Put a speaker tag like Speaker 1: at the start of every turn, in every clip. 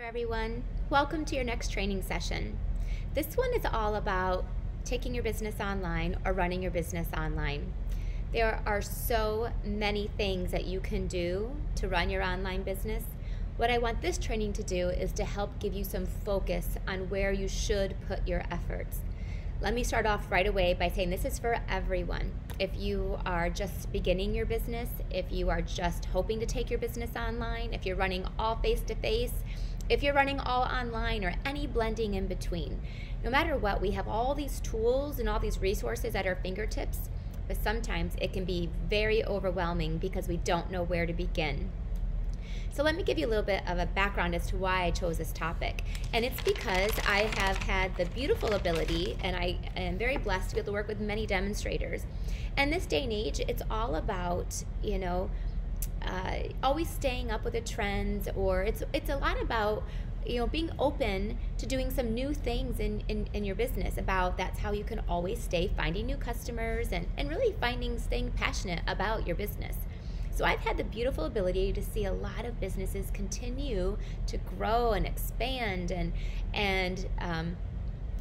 Speaker 1: there, everyone. Welcome to your next training session. This one is all about taking your business online or running your business online. There are so many things that you can do to run your online business. What I want this training to do is to help give you some focus on where you should put your efforts. Let me start off right away by saying this is for everyone. If you are just beginning your business, if you are just hoping to take your business online, if you're running all face-to-face, if you're running all online, or any blending in between. No matter what, we have all these tools and all these resources at our fingertips, but sometimes it can be very overwhelming because we don't know where to begin. So let me give you a little bit of a background as to why I chose this topic. And it's because I have had the beautiful ability, and I am very blessed to be able to work with many demonstrators. And this day and age, it's all about, always staying up with the trends, or it's a lot about, being open to doing some new things in your business. That's how you can always finding new customers and really staying passionate about your business. So I've had the beautiful ability to see a lot of businesses continue to grow and expand and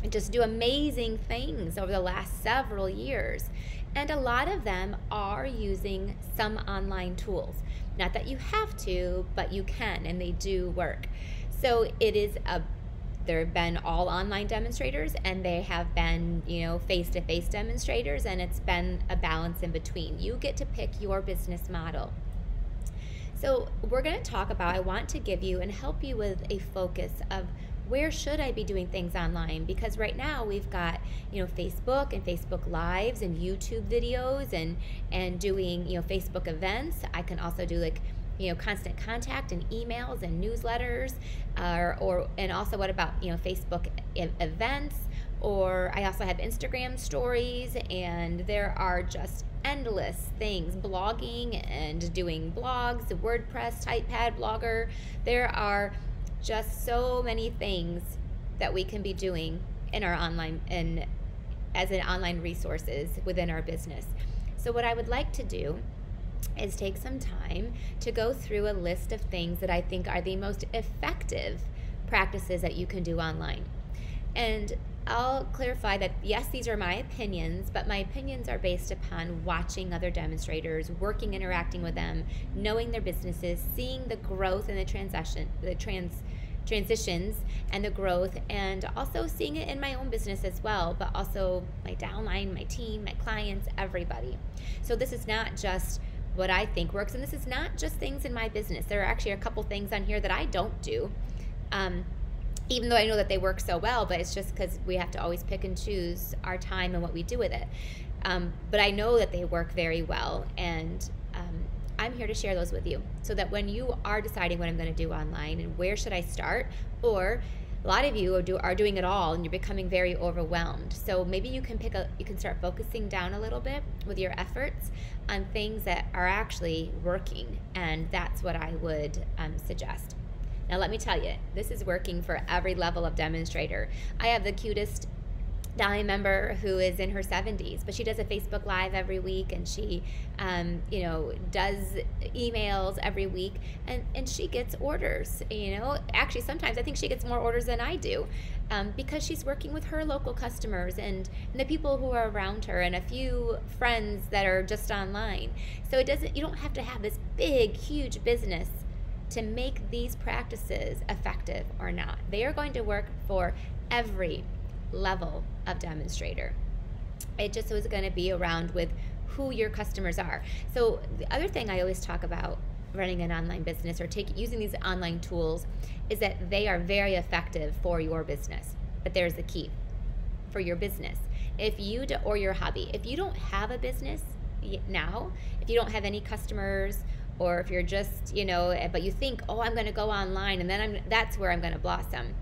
Speaker 1: just do amazing things over the last several years. And a lot of them are using some online tools. Not that you have to, but you can, and they do work. So there have been all online demonstrators, and they have been, face-to-face demonstrators, and it's been a balance in between. You get to pick your business model. So we're going to talk about, I want to give you and help you with a focus of where should I be doing things online? Because right now we've got, Facebook and Facebook Lives and YouTube videos and doing, Facebook events. I can also do constant contact and emails and newsletters, and also what about Facebook events, or I also have Instagram stories, and there are just endless things, blogging and doing blogs, WordPress, Typepad, Blogger. There are just so many things that we can be doing in our online and as an online resources within our business. So what I would like to do is take some time to go through a list of things that I think are the most effective practices that you can do online. And I'll clarify that, yes, these are my opinions, but my opinions are based upon watching other demonstrators, interacting with them, knowing their businesses, seeing the growth and the transitions and the growth, and also seeing it in my own business as well, but also my downline, my team, my clients, everybody. So this is not just what I think works, and this is not just things in my business. There are actually a couple things on here that I don't do, even though I know that they work so well, but it's just because we have to always pick and choose our time and what we do with it. But I know that they work very well, and I'm here to share those with you so that when you are deciding what I'm going to do online and where should I start, or a lot of you are doing it all and you're becoming very overwhelmed. So maybe you can start focusing down a little bit with your efforts on things that are actually working, and that's what I would suggest. Now let me tell you, this is working for every level of demonstrator. I have the cutest Dali member who is in her 70s, but she does a Facebook Live every week, and she does emails every week, and she gets orders. Actually sometimes I think she gets more orders than I do, because she's working with her local customers and the people who are around her and a few friends that are just online. So you don't have to have this big, huge business to make these practices effective or not. They are going to work for every level of demonstrator. It just was going to be around with who your customers are. So the other thing I always talk about running an online business or using these online tools is that they are very effective for your business. But there's the key for your business. Or your hobby. If you don't have a business now, if you don't have any customers, or if you're just, but you think, oh, I'm going to go online and then that's where I'm going to blossom.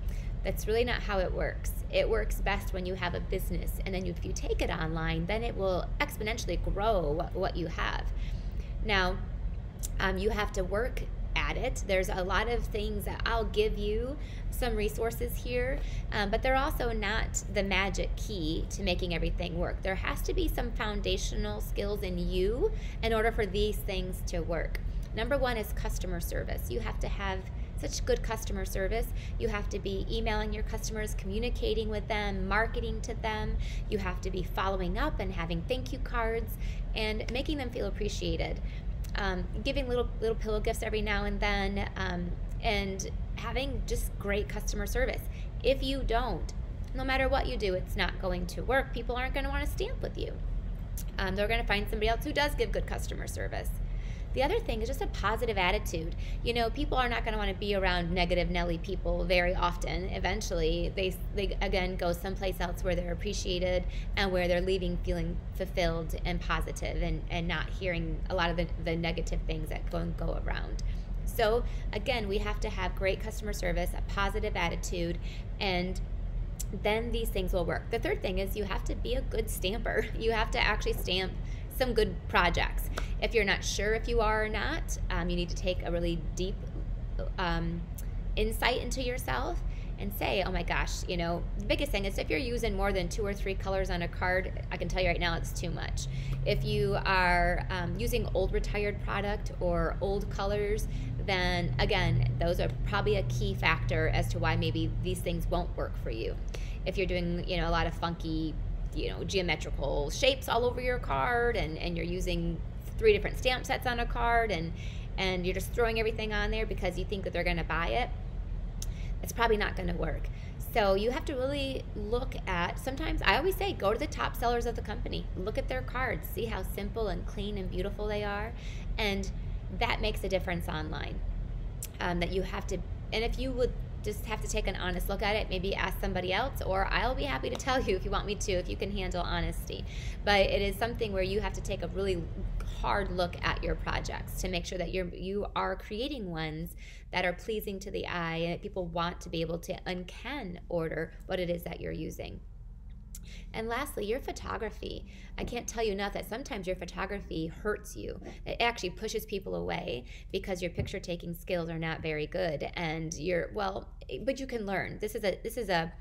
Speaker 1: That's really not how it works. It works best when you have a business, and then if you take it online, then it will exponentially grow what you have. Now, you have to work at it. There's a lot of things that I'll give you some resources here, but they're also not the magic key to making everything work. There has to be some foundational skills in you in order for these things to work. Number one is customer service. You have to have such good customer service. You have to be emailing your customers, communicating with them, marketing to them. You have to be following up and having thank you cards and making them feel appreciated. Giving little pillow gifts every now and then, and having just great customer service. If you don't, no matter what you do, it's not going to work. People aren't going to want to stamp with you. They're going to find somebody else who does give good customer service. The other thing is just a positive attitude. You know, people are not going to want to be around negative Nelly people very often. Eventually, they again go someplace else where they're appreciated and where they're leaving feeling fulfilled and positive, and not hearing a lot of the negative things that go around. So again, we have to have great customer service, a positive attitude, and then these things will work. The third thing is you have to be a good stamper. You have to actually stamp some good projects. If you're not sure if you are or not, you need to take a really deep insight into yourself and say, oh my gosh, you know, the biggest thing is if you're using more than 2 or 3 colors on a card, I can tell you right now it's too much. If you are using old retired product or old colors, then again, those are probably a key factor as to why maybe these things won't work for you. If you're doing, you know, a lot of funky, you know, geometrical shapes all over your card, and you're using 3 different stamp sets on a card, and you're just throwing everything on there because you think that they're going to buy it, it's probably not going to work. So you have to really look at, sometimes I always say, go to the top sellers of the company, look at their cards, see how simple and clean and beautiful they are, and that makes a difference online. That you have to, and if you would just have to take an honest look at it, maybe ask somebody else, or I'll be happy to tell you if you want me to, if you can handle honesty. But it is something where you have to take a really hard look at your projects to make sure that you are creating ones that are pleasing to the eye and that people want to be able to and can order what it is that you're using. And lastly, your photography. I can't tell you enough that sometimes your photography hurts you. It actually pushes people away because your picture taking skills are not very good, and but you can learn. This is a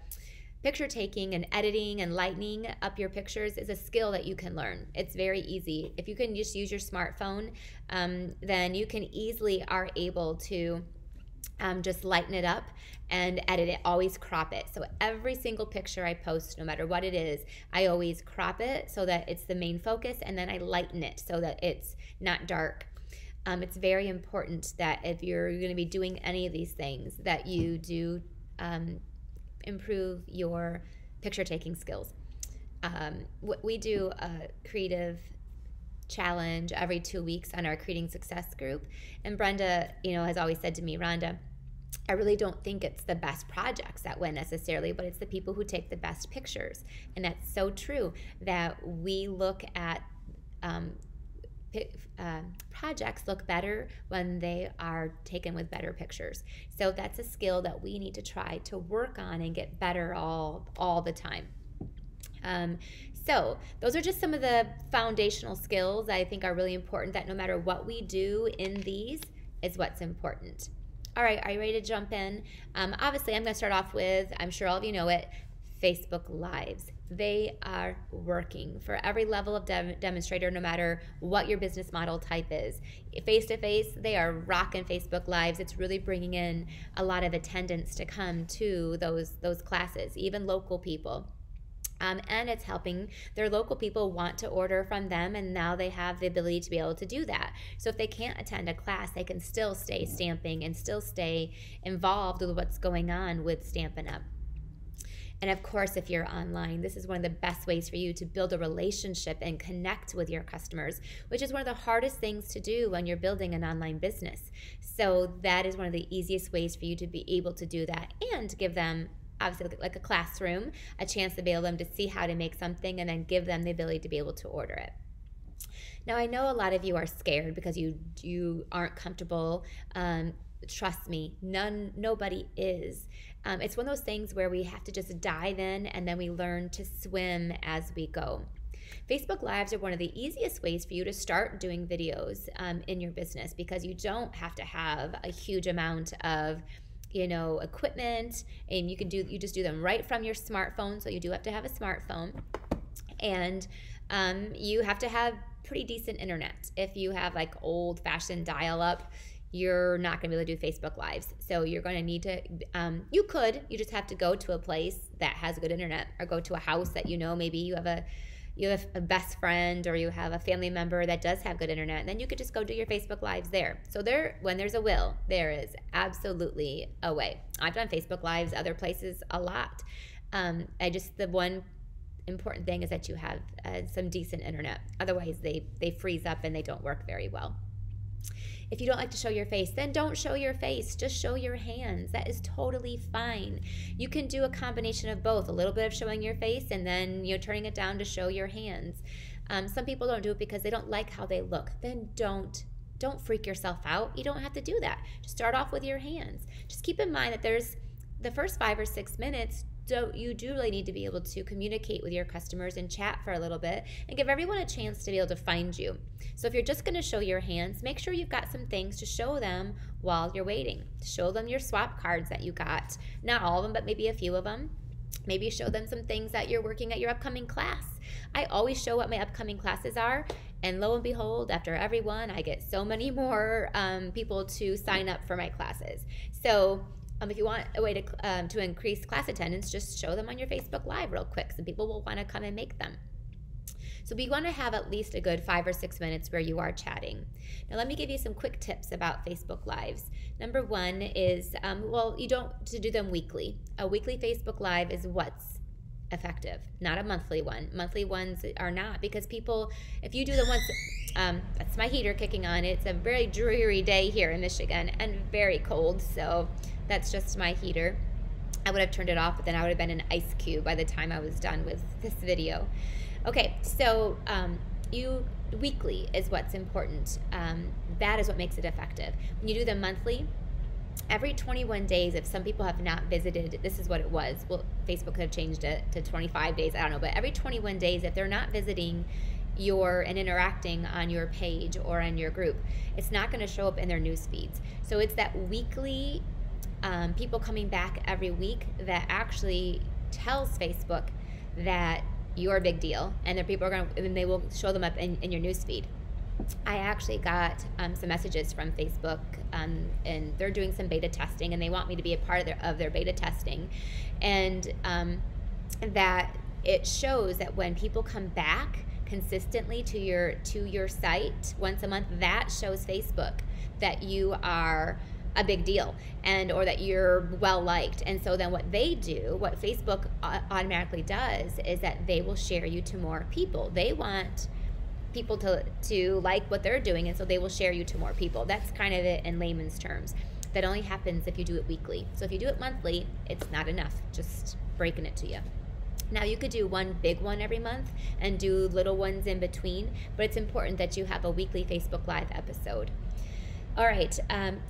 Speaker 1: picture taking and editing and lightening up your pictures is a skill that you can learn. It's very easy. If you can just use your smartphone, then you can easily are able to just lighten it up and edit it, always crop it. So every single picture I post, no matter what it is, I always crop it so that it's the main focus, and then I lighten it so that it's not dark. It's very important that if you're going to be doing any of these things, that you do improve your picture taking skills. We do a creative challenge every 2 weeks on our Creating Success group, and Brenda, has always said to me, Rhonda, I really don't think it's the best projects that win necessarily, but it's the people who take the best pictures. And that's so true, that we look at projects look better when they are taken with better pictures. So that's a skill that we need to try to work on and get better all the time. So those are just some of the foundational skills I think are really important, that no matter what we do in these is what's important. All right, are you ready to jump in? Obviously, I'm going to start off with, I'm sure all of you know it, Facebook Lives. They are working for every level of demonstrator, no matter what your business model type is. Face-to-face, they are rocking Facebook Lives. It's really bringing in a lot of attendance to come to those classes, even local people. And it's helping their local people want to order from them, and now they have the ability to be able to do that. So if they can't attend a class, they can still stay stamping and still stay involved with what's going on with Stampin' Up! And of course, if you're online, this is one of the best ways for you to build a relationship and connect with your customers, which is one of the hardest things to do when you're building an online business. So that is one of the easiest ways for you to be able to do that and give them, obviously, like a classroom, a chance to be able to see how to make something and then give them the ability to be able to order it. Now, I know a lot of you are scared because you aren't comfortable. Trust me, nobody is. It's one of those things where we have to just dive in and then we learn to swim as we go. Facebook Lives are one of the easiest ways for you to start doing videos in your business, because you don't have to have a huge amount of equipment, and you just do them right from your smartphone. So you do have to have a smartphone, and you have to have pretty decent internet. If you have like old-fashioned dial-up, you're not going to be able to do Facebook Lives. So you're going to need to, you just have to go to a place that has good internet, or go to a house that maybe you have a best friend, or you have a family member that does have good internet, and then you could just go do your Facebook Lives there. So when there's a will, there is absolutely a way. I've done Facebook Lives other places a lot. The one important thing is that you have some decent internet. Otherwise, they freeze up and they don't work very well. If you don't like to show your face, then don't show your face. Just show your hands. That is totally fine. You can do a combination of both, a little bit of showing your face and then turning it down to show your hands. Some people don't do it because they don't like how they look. Then don't freak yourself out. You don't have to do that. Just start off with your hands. Just keep in mind that there's the first 5 or 6 minutes, you do really need to be able to communicate with your customers and chat for a little bit and give everyone a chance to be able to find you. So if you're just going to show your hands, make sure you've got some things to show them while you're waiting. Show them your swap cards that you got. Not all of them, but maybe a few of them. Maybe show them some things that you're working at your upcoming class. I always show what my upcoming classes are, and lo and behold, after every one, I get so many more people to sign up for my classes. So if you want a way to increase class attendance, just show them on your Facebook Live real quick. Some people will want to come and make them. So we want to have at least a good 5 or 6 minutes where you are chatting. Now let me give you some quick tips about Facebook Lives. Number one is, you don't to do them weekly. A weekly Facebook Live is what's effective, not a monthly one. Monthly ones are not, because people, if you do them once, that's my heater kicking on. It's a very dreary day here in Michigan and very cold, so that's just my heater. I would have turned it off, but then I would have been an ice cube by the time I was done with this video. Okay, so weekly is what's important. That is what makes it effective. When you do them monthly, every 21 days, if some people have not visited, this is what it was. Well, Facebook could have changed it to 25 days, I don't know, but every 21 days, if they're not visiting and interacting on your page or on your group, it's not going to show up in their news feeds. So it's that weekly people coming back every week that actually tells Facebook that you're a big deal, and they will show them up in your news feed. I actually got some messages from Facebook, and they're doing some beta testing, and they want me to be a part of their beta testing, and that it shows that when people come back consistently to your site once a month, that shows Facebook that you are a big deal, or that you're well liked. And so then what Facebook automatically does is that they will share you to more people. They want people to like what they're doing, and so they will share you to more people. That's kind of it in layman's terms. That only happens if you do it weekly. So if you do it monthly, it's not enough. Just breaking it to you. Now you could do one big one every month and do little ones in between, but it's important that you have a weekly Facebook Live episode. All right,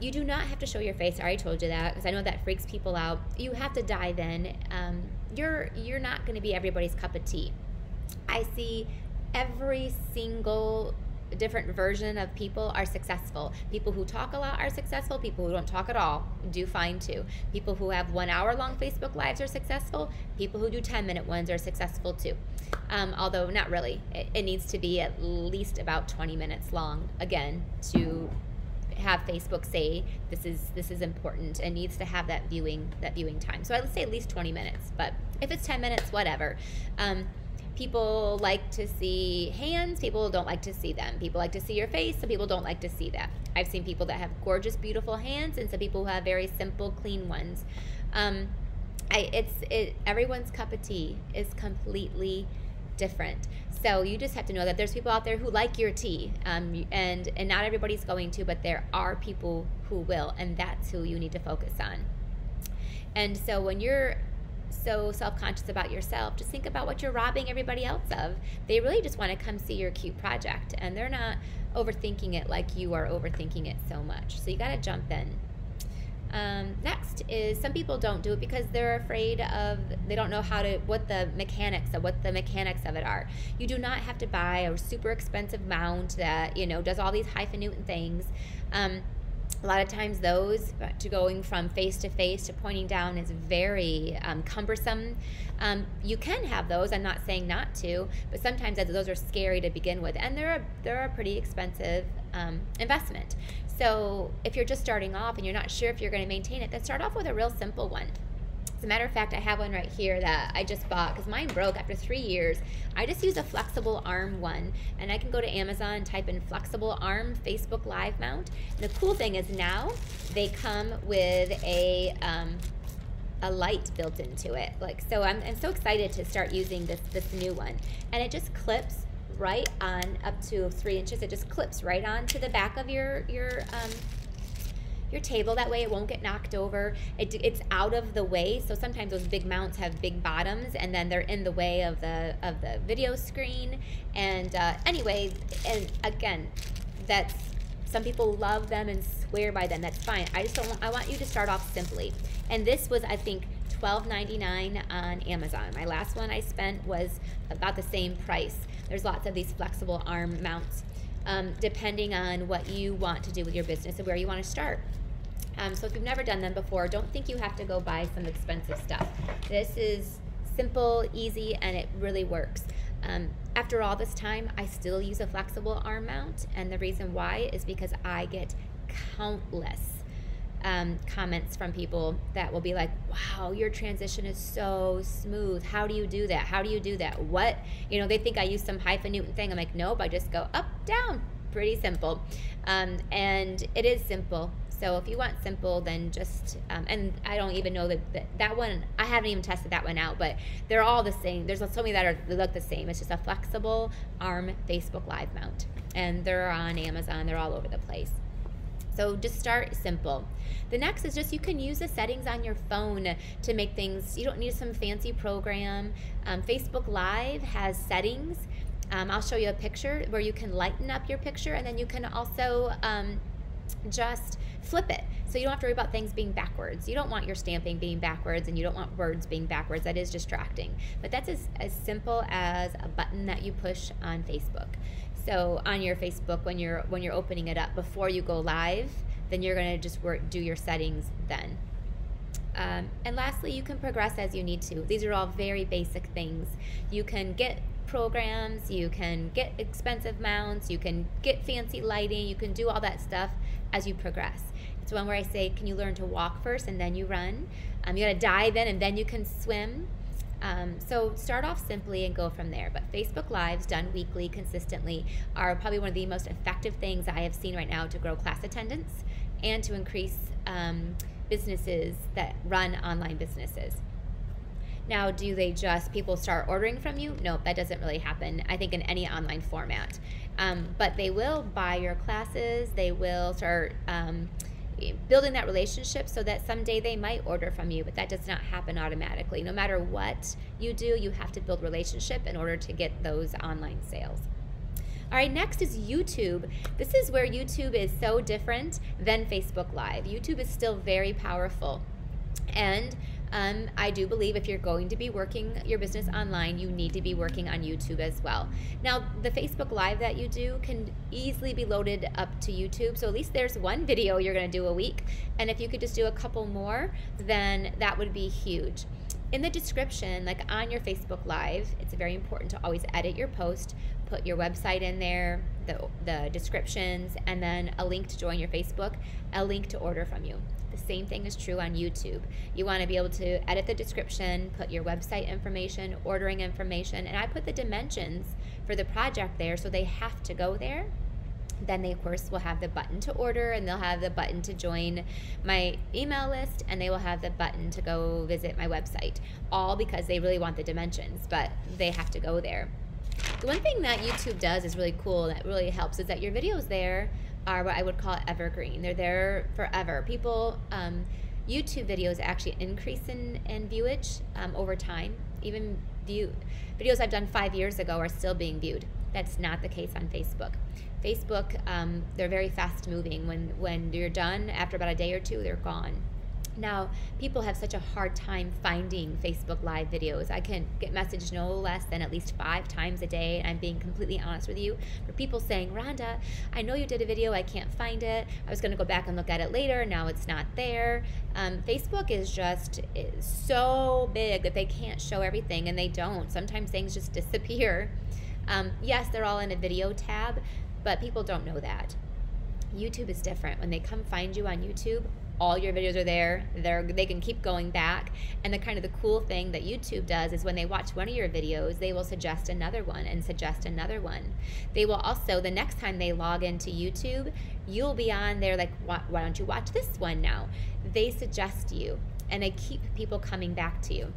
Speaker 1: you do not have to show your face. I already told you that, because I know that freaks people out. You have to dive in. You're not going to be everybody's cup of tea. I see every single different version of people are successful. People who talk a lot are successful. People who don't talk at all do fine too. People who have 1 hour long Facebook Lives are successful. People who do 10-minute ones are successful too. Although not really. It needs to be at least about 20 minutes long, again, to have Facebook say this is important, and needs to have that viewing time. So I would say at least 20 minutes, but if it's 10 minutes, whatever. People like to see hands. People don't like to see them. People like to see your face. Some people don't like to see that. I've seen people that have gorgeous, beautiful hands, and some people who have very simple, clean ones. Everyone's cup of tea is completely different. So you just have to know that there's people out there who like your tea, and not everybody's going to, but there are people who will, and that's who you need to focus on. And so when you're so self-conscious about yourself, just think about what you're robbing everybody else of. They really just want to come see your cute project, and they're not overthinking it like you are overthinking it so much. So you got to jump in. Next is, some people don't do it because they're afraid of, they don't know what the mechanics of it are. You do not have to buy a super expensive mount that, does all these highfalutin things. A lot of times those, to going from face to face to pointing down, is very cumbersome. You can have those, I'm not saying not to, but sometimes those are scary to begin with, and they're a pretty expensive investment. So if you're just starting off and you're not sure if you're going to maintain it, then start off with a real simple one. As a matter of fact, I have one right here that I just bought because mine broke after 3 years. I just use a flexible arm one, and I can go to Amazon, type in flexible arm Facebook Live mount. And the cool thing is now they come with a light built into it. Like, so I'm so excited to start using this new one, and it just clips right on up to 3 inches. It just clips right onto the back of your table. That way it won't get knocked over. It's out of the way. So sometimes those big mounts have big bottoms, and then they're in the way of the video screen. And anyway, and again, that's, some people love them and swear by them. That's fine. I want you to start off simply. And this was, I think, $12.99 on Amazon. My last one I spent was about the same price. There's lots of these flexible arm mounts, depending on what you want to do with your business and where you want to start. So if you've never done them before, don't think you have to go buy some expensive stuff. This is simple, easy, and it really works. After all this time, I still use a flexible arm mount, and the reason why is because I get countless comments from people that will be like, wow, your transition is so smooth. How do you do that? How do you do that? What? You know, they think I use some hyphen Newton thing. I'm like, nope, I just go up, down. Pretty simple. And it is simple. So if you want simple, then just, and I don't even know that one, I haven't even tested that one out, but they're all the same. There's so many that look the same. It's just a flexible arm Facebook Live mount. And they're on Amazon. They're all over the place. So just start simple. The next is just, you can use the settings on your phone to make things, you don't need some fancy program. Facebook Live has settings. I'll show you a picture where you can lighten up your picture, and then you can also just flip it. So you don't have to worry about things being backwards. You don't want your stamping being backwards, and you don't want words being backwards. That is distracting. But that's as simple as a button that you push on Facebook. So on your Facebook, when you're opening it up before you go live, then you're going to just do your settings then. And lastly, you can progress as you need to. These are all very basic things. You can get programs, you can get expensive mounts, you can get fancy lighting, you can do all that stuff as you progress. It's one where I say, can you learn to walk first and then you run? You got to dive in and then you can swim. So start off simply and go from there. But Facebook Lives done weekly, consistently, are probably one of the most effective things I have seen right now to grow class attendance and to increase businesses that run online businesses. Now, do they just, people start ordering from you? Nope, that doesn't really happen, I think, in any online format. But they will buy your classes. They will start building that relationship so that someday they might order from you, but that does not happen automatically. No matter what you do, you have to build relationship in order to get those online sales. All right, next is YouTube. This is where YouTube is so different than Facebook Live. YouTube is still very powerful. And I do believe if you're going to be working your business online, you need to be working on YouTube as well. Now, the Facebook Live that you do can easily be loaded up to YouTube. So at least there's one video you're going to do a week. And if you could just do a couple more, then that would be huge. In the description, like on your Facebook Live, it's very important to always edit your post, put your website in there, the descriptions, and then a link to join your Facebook, a link to order from you. The same thing is true on YouTube. You want to be able to edit the description, put your website information, ordering information, and I put the dimensions for the project there, so they have to go there. Then they, of course, will have the button to order, and they'll have the button to join my email list, and they will have the button to go visit my website, all because they really want the dimensions, but they have to go there. The one thing that YouTube does is really cool, that really helps, is that your videos there are what I would call evergreen. They're there forever. People, YouTube videos actually increase in viewage over time. Even videos I've done 5 years ago are still being viewed. That's not the case on Facebook. Facebook, they're very fast moving. When you're done, after about a day or two, they're gone. Now, people have such a hard time finding Facebook Live videos. I can get messaged no less than at least 5 times a day, and I'm being completely honest with you, for people saying, Rhonda, I know you did a video, I can't find it. I was going to go back and look at it later, now it's not there. Facebook is just so big that they can't show everything, and they don't. Sometimes things just disappear. Yes, they're all in a video tab, but people don't know that. YouTube is different. When they come find you on YouTube, all your videos are there. They can keep going back. And the cool thing that YouTube does is when they watch one of your videos, they will suggest another one and suggest another one. They will also, the next time they log into YouTube, you'll be on there like, why don't you watch this one now? They suggest you, and they keep people coming back to you.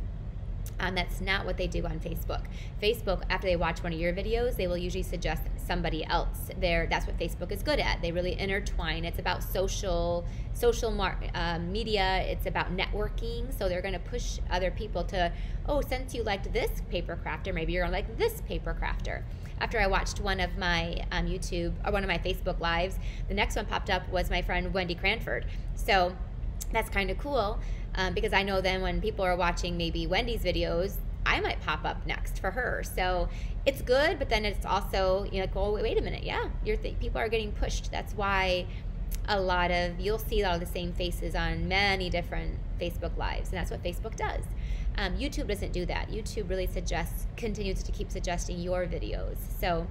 Speaker 1: That's not what they do on Facebook. Facebook, after they watch one of your videos, they will usually suggest somebody else. That's what Facebook is good at. They really intertwine. It's about social media. It's about networking. So they're going to push other people to, oh, since you liked this paper crafter, maybe you're going to like this paper crafter. After I watched one of my YouTube or one of my Facebook lives, the next one popped up was my friend Wendy Cranford. So that's kind of cool. Because I know then when people are watching maybe Wendy's videos, I might pop up next for her. So it's good, but then it's also, like, oh, wait a minute. Yeah, people are getting pushed. That's why you'll see a lot of the same faces on many different Facebook lives, and that's what Facebook does. YouTube doesn't do that. YouTube really continues to keep suggesting your videos. So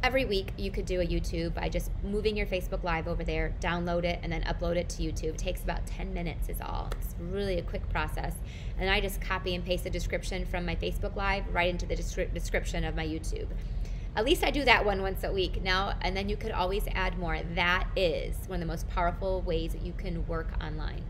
Speaker 1: every week you could do a YouTube by just moving your Facebook Live over there, download it, and then upload it to YouTube. It takes about 10 minutes is all. It's really a quick process. And I just copy and paste the description from my Facebook Live right into the description of my YouTube. At least I do that once a week now, and then you could always add more. That is one of the most powerful ways that you can work online.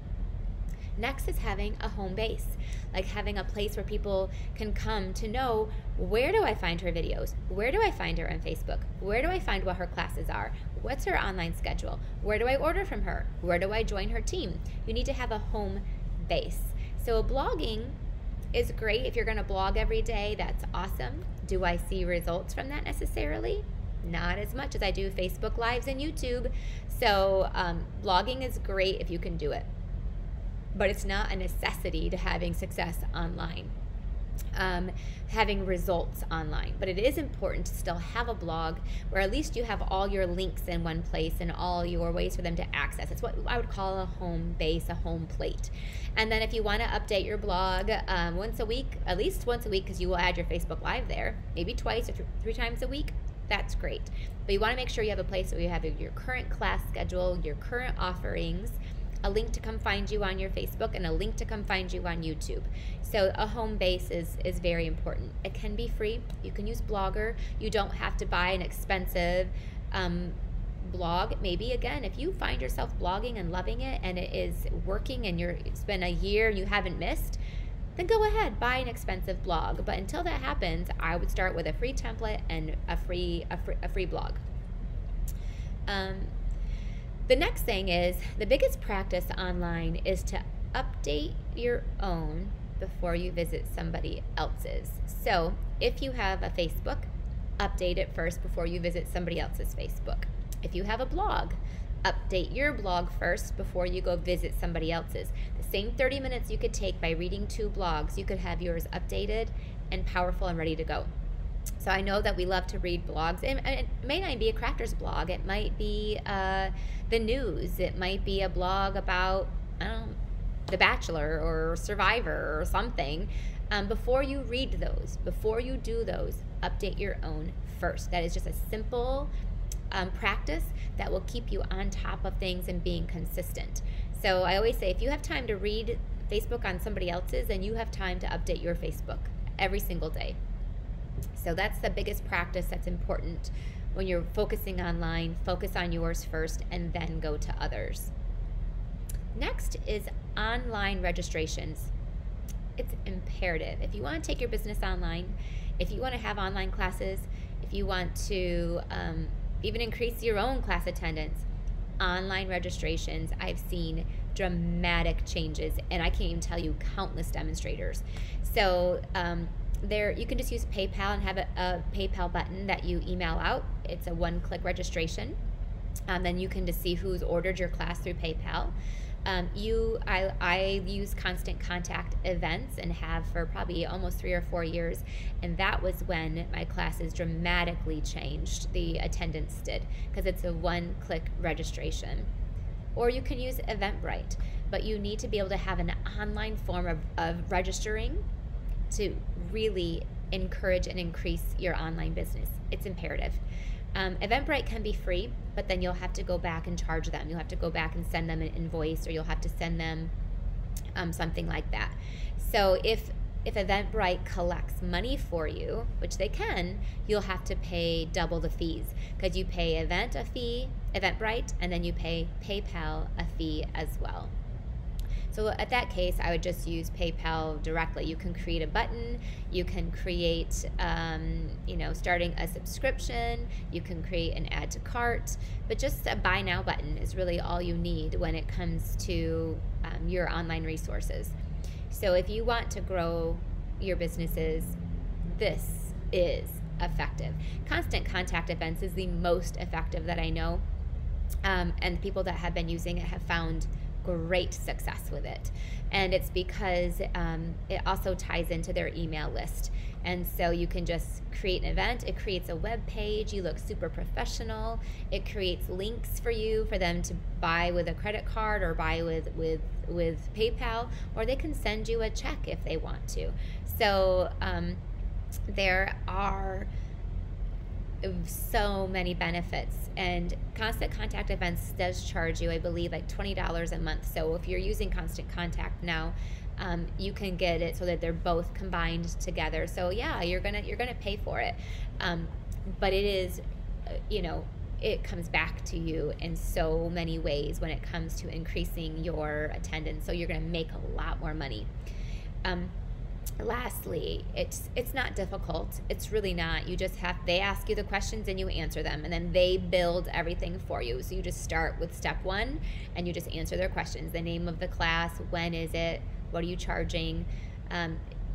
Speaker 1: Next is having a home base, like having a place where people can come to know, where do I find her videos? Where do I find her on Facebook? Where do I find what her classes are? What's her online schedule? Where do I order from her? Where do I join her team? You need to have a home base. So blogging is great. If you're going to blog every day, that's awesome. Do I see results from that necessarily? Not as much as I do Facebook Lives and YouTube. So blogging is great if you can do it, but it's not a necessity to having success online, having results online. But it is important to still have a blog where at least you have all your links in one place and all your ways for them to access. It's what I would call a home base, a home plate. And then if you want to update your blog once a week, at least once a week, because you will add your Facebook Live there, maybe twice or 3 times a week, that's great. But you want to make sure you have a place where you have your current class schedule, your current offerings, a link to come find you on your Facebook, and a link to come find you on YouTube. So a home base is very important. It can be free. You can use Blogger. You don't have to buy an expensive blog. Maybe, again, if you find yourself blogging and loving it and it is working and it's been a year and you haven't missed, then go ahead, buy an expensive blog. But until that happens, I would start with a free template and a free blog. The next thing is, the biggest practice online is to update your own before you visit somebody else's. So if you have a Facebook, update it first before you visit somebody else's Facebook. If you have a blog, update your blog first before you go visit somebody else's. The same 30 minutes you could take by reading 2 blogs, you could have yours updated and powerful and ready to go. So I know that we love to read blogs. It may not be a crafter's blog. It might be the news. It might be a blog about, I don't know, The Bachelor or Survivor or something. Before you read those, before you do those, update your own first. That is just a simple practice that will keep you on top of things and being consistent. So I always say, if you have time to read Facebook on somebody else's, then you have time to update your Facebook every single day. So that's the biggest practice that's important when you're focusing online. Focus on yours first and then go to others. Next is online registrations. It's imperative. If you want to take your business online, if you want to have online classes, if you want to even increase your own class attendance, online registrations, I've seen dramatic changes, and I can't even tell you countless demonstrators. So you can just use PayPal and have a PayPal button that you email out. It's a one-click registration. Then you can just see who's ordered your class through PayPal. I use Constant Contact events and have for probably almost 3 or 4 years, and that was when my classes dramatically changed. The attendance did, because it's a one-click registration. Or you can use Eventbrite, but you need to be able to have an online form of registering to really encourage and increase your online business. It's imperative. Eventbrite can be free, but then you'll have to go back and charge them. You'll have to go back and send them an invoice, or you'll have to send them something like that. So if Eventbrite collects money for you, which they can, you'll have to pay double the fees, because you pay Eventbrite, and then you pay PayPal a fee as well. So at that case, I would just use PayPal directly. You can create a button, you can create, starting a subscription, you can create an add to cart, but just a buy now button is really all you need when it comes to your online resources. So if you want to grow your businesses, this is effective. Constant Contact Events is the most effective that I know, and people that have been using it have found great success with it. And it's because it also ties into their email list. And so you can just create an event. It creates a web page. You look super professional. It creates links for you for them to buy with a credit card or buy with PayPal, or they can send you a check if they want to. So there are so many benefits, and Constant Contact Events does charge you, I believe, like $20 a month. So if you're using Constant Contact now, you can get it so that they're both combined together. So yeah, you're gonna pay for it, but it is, it comes back to you in so many ways when it comes to increasing your attendance. So you're gonna make a lot more money. Lastly, it's not difficult. It's really not. They ask you the questions and you answer them, and then they build everything for you. So you just start with step 1 and you just answer their questions. The name of the class, when is it, what are you charging?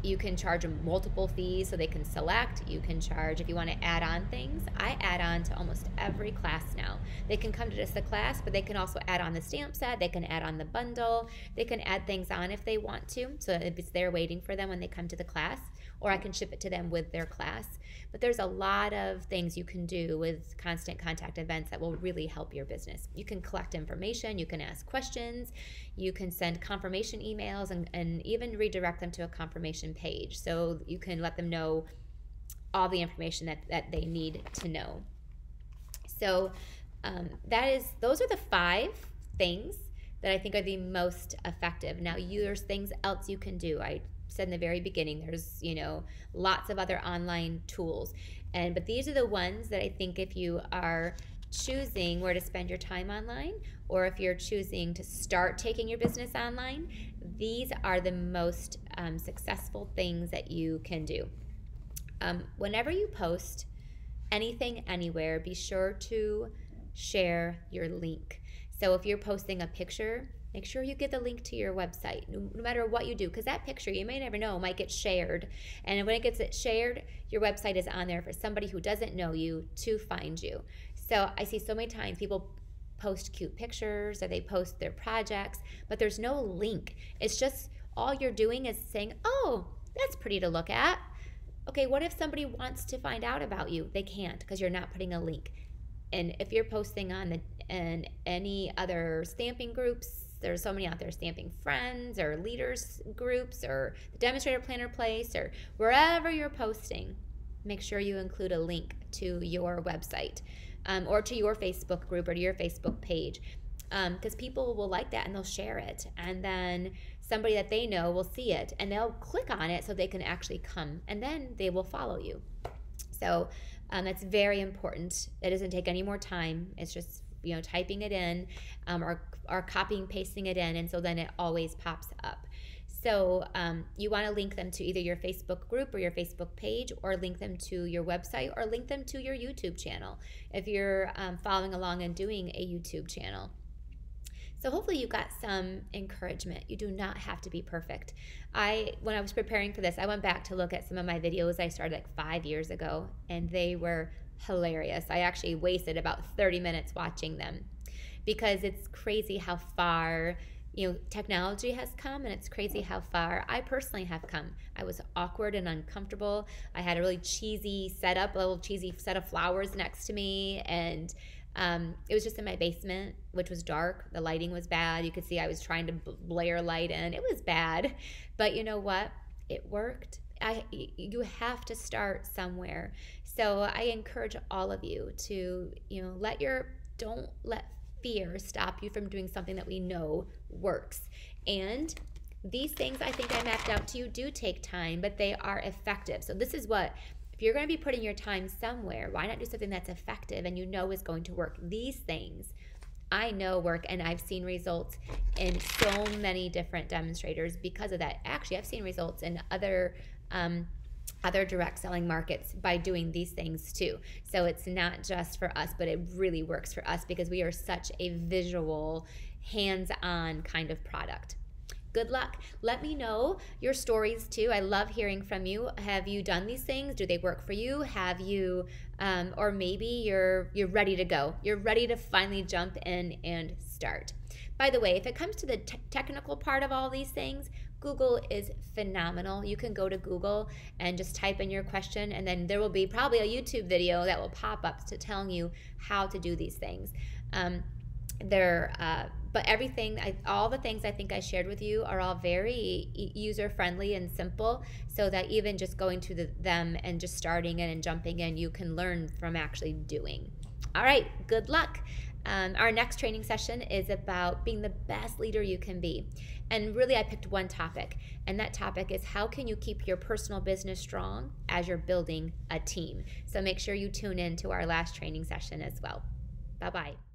Speaker 1: You can charge them multiple fees so they can select. You can charge if you want to add on things. I add on to almost every class now. They can come to just the class, but they can also add on the stamp set. They can add on the bundle. They can add things on if they want to, so if it's there waiting for them when they come to the class, or I can ship it to them with their class. But there's a lot of things you can do with Constant Contact Events that will really help your business. You can collect information, you can ask questions, you can send confirmation emails, and even redirect them to a confirmation page. So you can let them know all the information that they need to know. So those are the 5 things that I think are the most effective. Now, there's things else you can do. I said in the very beginning, there's lots of other online tools, but these are the ones that I think if you are choosing where to spend your time online, or if you're choosing to start taking your business online, these are the most successful things that you can do. Whenever you post anything anywhere, be sure to share your link. So if you're posting a picture, make sure you get the link to your website, no matter what you do, because that picture, you may never know, might get shared. And when it gets shared, your website is on there for somebody who doesn't know you to find you. So I see so many times people post cute pictures or they post their projects, but there's no link. It's just all you're doing is saying, oh, that's pretty to look at. Okay, what if somebody wants to find out about you? They can't, because you're not putting a link. And if you're posting on any other stamping groups, there's so many out there, Stamping Friends or leaders groups or the Demonstrator Planner Place, or wherever you're posting, make sure you include a link to your website, or to your Facebook group or to your Facebook page, because people will like that and they'll share it, and then somebody that they know will see it and they'll click on it so they can actually come, and then they will follow you. So that's very important. It doesn't take any more time. It's just typing it in, or copying, pasting it in, and so then it always pops up. So you want to link them to either your Facebook group or your Facebook page, or link them to your website, or link them to your YouTube channel if you're following along and doing a YouTube channel. So hopefully you got some encouragement. You do not have to be perfect. When I was preparing for this, I went back to look at some of my videos I started like 5 years ago, and they were hilarious. I actually wasted about 30 minutes watching them, because it's crazy how far technology has come, and it's crazy how far I personally have come. I was awkward and uncomfortable. I had a really cheesy setup, a little cheesy set of flowers next to me, and it was just in my basement, which was dark. The lighting was bad. You could see I was trying to blare light in. It was bad, but you know what? It worked, you have to start somewhere. So I encourage all of you to, don't let fear stop you from doing something that we know works. And these things I think I mapped out to you do take time, but they are effective. So this is what, if you're going to be putting your time somewhere, why not do something that's effective and you know is going to work? These things I know work, and I've seen results in so many different demonstrators because of that. Actually, I've seen results in other direct selling markets by doing these things too. So it's not just for us, but it really works for us because we are such a visual, hands-on kind of product. Good luck. Let me know your stories too. I love hearing from you. Have you done these things? Do they work for you? Have you, or maybe you're ready to go. You're ready to finally jump in and start. By the way, if it comes to the technical part of all these things, Google is phenomenal. You can go to Google and just type in your question, and then there will be probably a YouTube video that will pop up to telling you how to do these things. But all the things I think I shared with you are all very user-friendly and simple, so that even just going to them and just starting in and jumping in, you can learn from actually doing. All right, good luck. Our next training session is about being the best leader you can be. And really, I picked one topic, and that topic is how can you keep your personal business strong as you're building a team. So make sure you tune in to our last training session as well. Bye-bye.